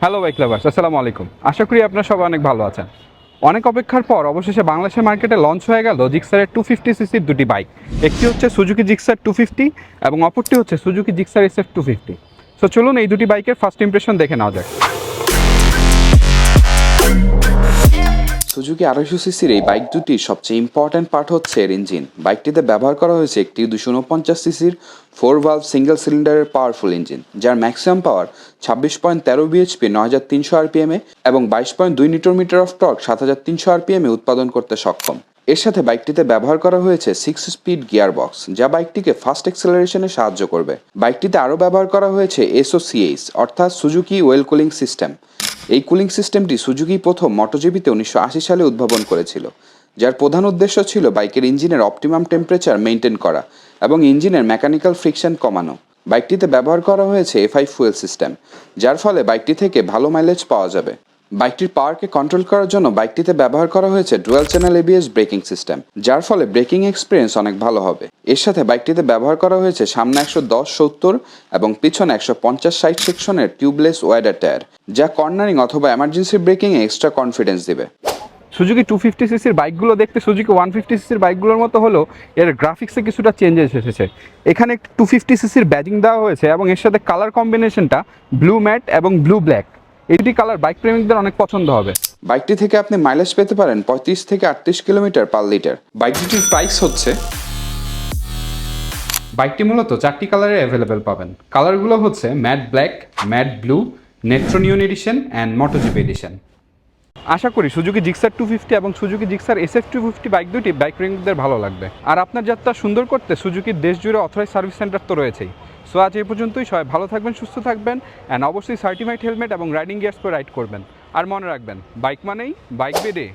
Hello bike lovers, আসসালামু আলাইকুম। আশা করি আপনারা সবাই অনেক ভালো আছেন। অনেক অপেক্ষার পর অবশেষে বাংলাদেশের মার্কেটে লঞ্চ হয়ে গেল জিক্সারের 250 সিসির দুটি বাইক। একটি হচ্ছে সুজুকি জিক্সার 250 এবং অপরটি হচ্ছে সুজুকি জিক্সার SF 250। সো চলুন এই দুটি বাইকের ফার্স্ট ইমপ্রেশন দেখে নেওয়া যাক। সুজুকি 250 সিসির এই বাইক দুটির সবচেয়ে ইম্পর্ট্যান্ট পার্ট হচ্ছে এর ইঞ্জিন। বাইকটিতে ব্যবহার করা হয়েছে একটি 249 সিসির 4 ভালভ সিঙ্গেল সিলিন্ডারের পাওয়ারফুল ইঞ্জিন, যার ম্যাক্সিমাম পাওয়ার 26.13 বিএইচপি 9300 আরপিএমে এবং 22.2 নিউটন মিটার অফ টর্ক 7300 আরপিএমে উৎপাদন করতে সক্ষম। এর সাথে বাইকটিতে ব্যবহার করা হয়েছে 6 স্পিড গিয়ার বক্স, যা বাইকটিকে ফাস্ট অ্যাক্সেলারেশনে সাহায্য করবে। বাইকটিতে আরও ব্যবহার করা হয়েছে SOCH অর্থাৎ সুজুকি ওয়েল কুলিং সিস্টেম। এই কুলিং সিস্টেমটি সুজুকি প্রথম মোটোজিপিতে 1980 সালে উদ্ভাবন করেছিল, যার প্রধান উদ্দেশ্য ছিল বাইকের ইঞ্জিনের অপটিমাম টেম্পারেচার মেনটেন করা এবং ইঞ্জিনের মেকানিক্যাল ফ্রিকশন কমানো। বাইকটিতে ব্যবহার করা হয়েছে FI ফুয়েল সিস্টেম, যার ফলে বাইকটি থেকে ভালো মাইলেজ পাওয়া যাবে। বাইকটির পাওয়ারকে কন্ট্রোল করার জন্য বাইকটিতে ব্যবহার করা হয়েছে dual channel ABS braking system, যার ফলে ব্রেকিং এক্সপিরিয়েন্স অনেক ভালো হবে। এর সাথে বাইকটিতে ব্যবহার করা হয়েছে সামনে 110/70 এবং পিছনে 150/60 সেকশনের টিউবলেস ওয়াইডার টায়ার, যা কর্নারিং অথবা এমার্জেন্সি ব্রেকিংয়ে এক্সট্রা কনফিডেন্স দিবে। সুজুকি 250 সিসির বাইকগুলো দেখতে সুজুকি 150 সিসির বাইকগুলোর মতো হলেও এর গ্রাফিক্সে কিছুটা চেঞ্জেস এসেছে। এখানে 250 সিসির ব্যাজিং দেওয়া হয়েছে এবং এর সাথে কালার কম্বিনেশনটা ব্লু ম্যাট এবং ব্লু ব্ল্যাক। এই দুটি কালার বাইক প্রেমিকদের অনেক পছন্দ হবে। বাইকটি থেকে আপনি মাইলেজ পেতে পারেন 35 থেকে 38 কিলোমিটার পার লিটার। বাইকটির প্রাইস হচ্ছে, বাইকটি মূলত 4টি কালারে অ্যাভেলেবেল পাবেন। কালারগুলো হচ্ছে ম্যাট ব্ল্যাক, ম্যাট ব্লু, নেট্রোনিয়ন এডিশন অ্যান্ড মোটোজিপি এডিশন। আশা করি সুজুকি জিক্সার 250 এবং সুজুকি জিক্সার SF 250 বাইক দুটি বাইক প্রেমিকদের ভালো লাগবে। আর আপনার যাত্রা সুন্দর করতে সুজুকির দেশ জুড়ে অথরাইজ সার্ভিস সেন্টার তো রয়েছেই। সো আজ এই পর্যন্তই। সবাই ভালো থাকবেন, সুস্থ থাকবেন অ্যান্ড অবশ্যই সার্টিফাইড হেলমেট এবং রাইডিং গিয়ার্স পরে রাইড করবেন। আর মনে রাখবেন, বাইক মানেই বাইক বেডে।